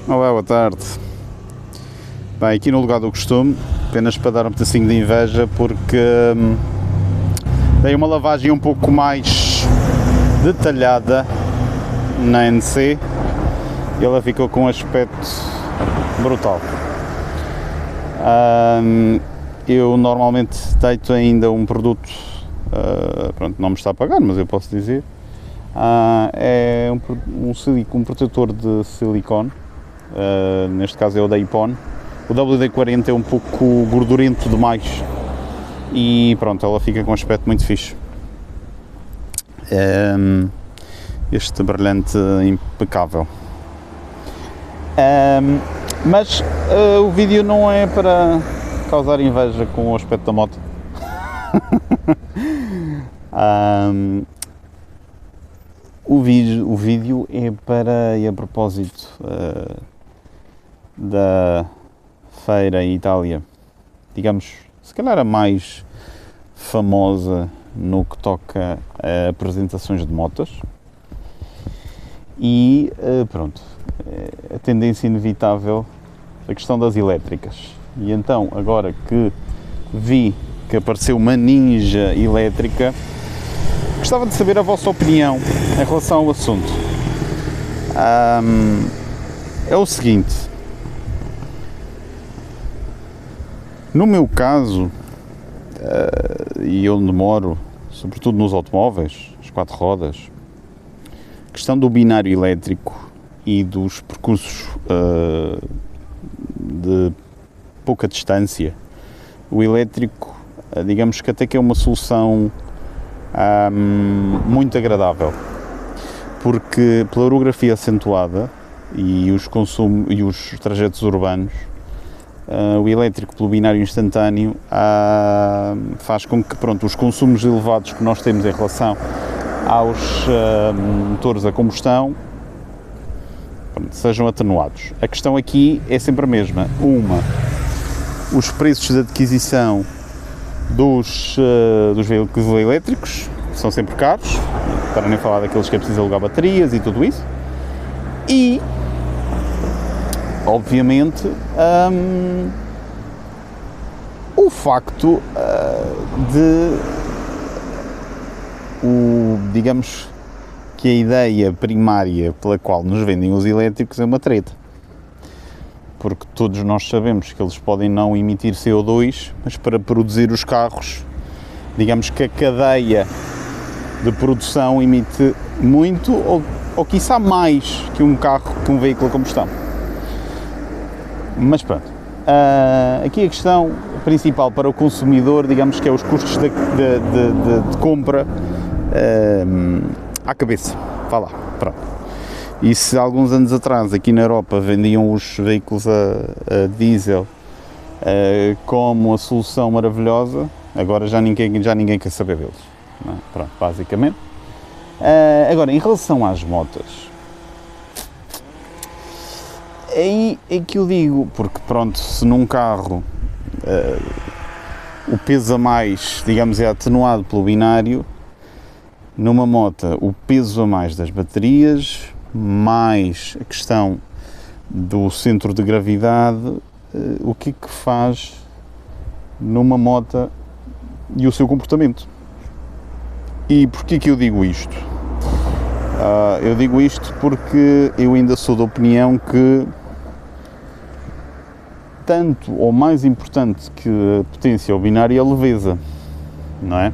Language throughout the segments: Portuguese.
Olá, boa tarde. Bem, aqui no lugar do costume, apenas para dar um pedacinho de inveja, porque dei uma lavagem um pouco mais detalhada na NC e ela ficou com um aspecto brutal. Eu normalmente deito ainda um produto, pronto, não me está a pagar, mas eu posso dizer, é um protetor de silicone, neste caso é o da Ipon. O WD-40 é um pouco gordurento demais e pronto, ela fica com um aspecto muito fixe. Este brilhante impecável. Mas o vídeo não é para causar inveja com o aspecto da moto. O vídeo é para, e a propósito da feira em Itália, digamos, se calhar a mais famosa no que toca a apresentações de motas, e pronto, a tendência inevitável, a questão das elétricas. E então, agora que vi que apareceu uma Ninja elétrica, gostava de saber a vossa opinião em relação ao assunto. É o seguinte, no meu caso, e onde moro, sobretudo nos automóveis, as 4 rodas, a questão do binário elétrico e dos percursos de pouca distância, o elétrico, digamos que até que é uma solução muito agradável, porque pela orografia acentuada e os trajetos urbanos, o elétrico pelo binário instantâneo faz com que, pronto, os consumos elevados que nós temos em relação aos motores a combustão, pronto, sejam atenuados. A questão aqui é sempre a mesma. Os preços de adquisição dos veículos elétricos são sempre caros, para nem falar daqueles que é preciso alugar baterias e tudo isso, e obviamente o facto digamos que a ideia primária pela qual nos vendem os elétricos é uma treta, porque todos nós sabemos que eles podem não emitir CO2, mas para produzir os carros, digamos que a cadeia de produção emite muito ou quiçá mais que um veículo a combustão. Mas pronto, aqui a questão principal para o consumidor, digamos que é os custos de compra à cabeça, vá lá, pronto. E se alguns anos atrás aqui na Europa vendiam os veículos a diesel como a solução maravilhosa, agora já ninguém quer saber deles, não é? Pronto, basicamente. Agora, em relação às motas, aí é que eu digo, porque pronto, se num carro o peso a mais, digamos, é atenuado pelo binário, numa moto o peso a mais das baterias, mais a questão do centro de gravidade, o que é que faz numa moto e o seu comportamento. E porquê que eu digo isto? Eu digo isto porque eu ainda sou da opinião que tanto ou mais importante que a potência ao binário é a leveza, não é?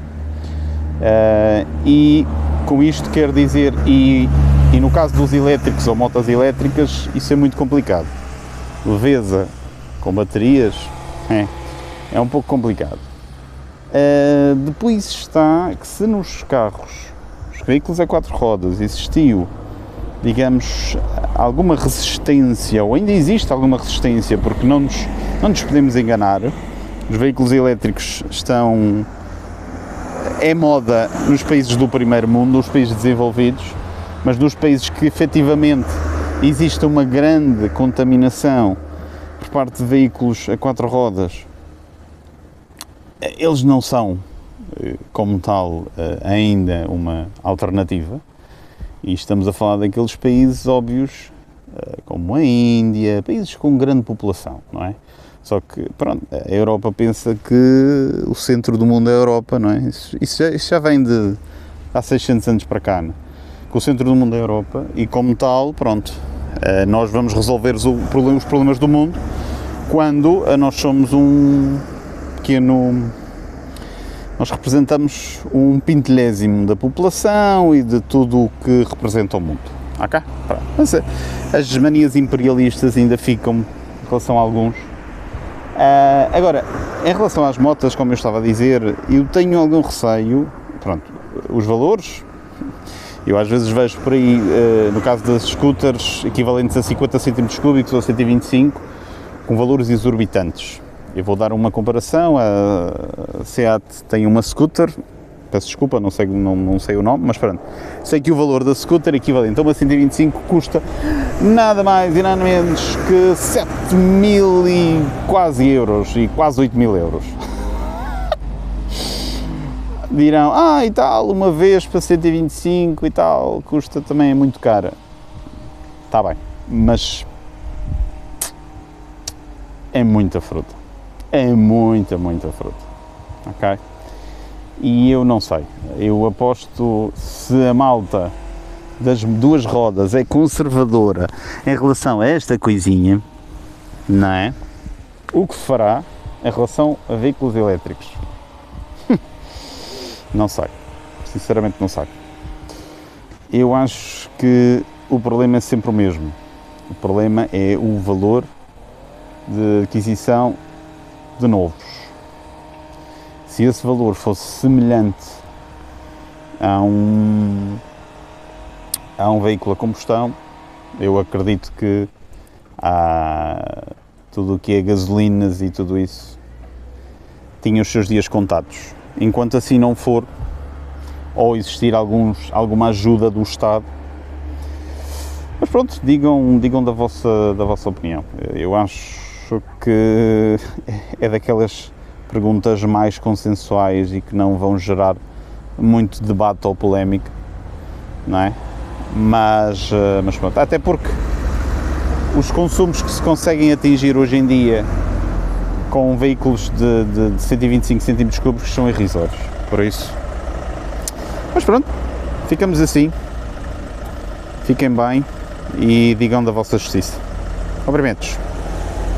E com isto quero dizer, e no caso dos elétricos ou motas elétricas, isso é muito complicado. Leveza com baterias é um pouco complicado. Depois está que se nos carros, os veículos a 4 rodas, existiu, digamos, alguma resistência, ou ainda existe alguma resistência, porque não nos podemos enganar, os veículos elétricos é moda nos países do primeiro mundo, nos países desenvolvidos, mas nos países que efetivamente existe uma grande contaminação por parte de veículos a 4 rodas, eles não são, como tal, ainda uma alternativa. E estamos a falar daqueles países óbvios, com como a Índia, países com grande população, não é? Só que, pronto, a Europa pensa que o centro do mundo é a Europa, não é? Isso já vem de há 600 anos para cá, não é? Que o centro do mundo é a Europa e, como tal, pronto, nós vamos resolver os problemas do mundo quando nós somos um pequeno... Nós representamos um pintelésimo da população e de tudo o que representa o mundo. Ok? Mas as manias imperialistas ainda ficam em relação a alguns. Agora, em relação às motas, como eu estava a dizer, eu tenho algum receio. Pronto, os valores, eu às vezes vejo por aí, no caso das scooters, equivalentes a 50 cm3 ou 125, com valores exorbitantes. Eu vou dar uma comparação, a SEAT tem uma scooter, peço desculpa, não sei o nome, mas pronto, sei que o valor da scooter equivalente a uma 125 custa nada mais e nada menos que 7.000 e quase euros, e quase 8.000 euros. Dirão, e tal, uma vez para 125 e tal, custa também, é muito cara. Está bem, mas é muita fruta. É muita fruta, ok? E eu não sei, eu aposto, se a malta das duas rodas é conservadora em relação a esta coisinha, não é? O que se fará em relação a veículos elétricos? Não sei, sinceramente não sei. Eu acho que o problema é sempre o mesmo. O problema é o valor de aquisição de novos. Se esse valor fosse semelhante a um veículo a combustão, eu acredito que tudo o que é gasolinas e tudo isso tinha os seus dias contados. Enquanto assim não for, ou existir alguma ajuda do Estado, mas pronto, digam da vossa opinião. Eu acho que é daquelas perguntas mais consensuais e que não vão gerar muito debate ou polémica, não é? Mas pronto, até porque os consumos que se conseguem atingir hoje em dia com veículos de 125 cm3 são irrisórios, por isso. Mas pronto, ficamos assim, fiquem bem e digam da vossa justiça. Cumprimentos.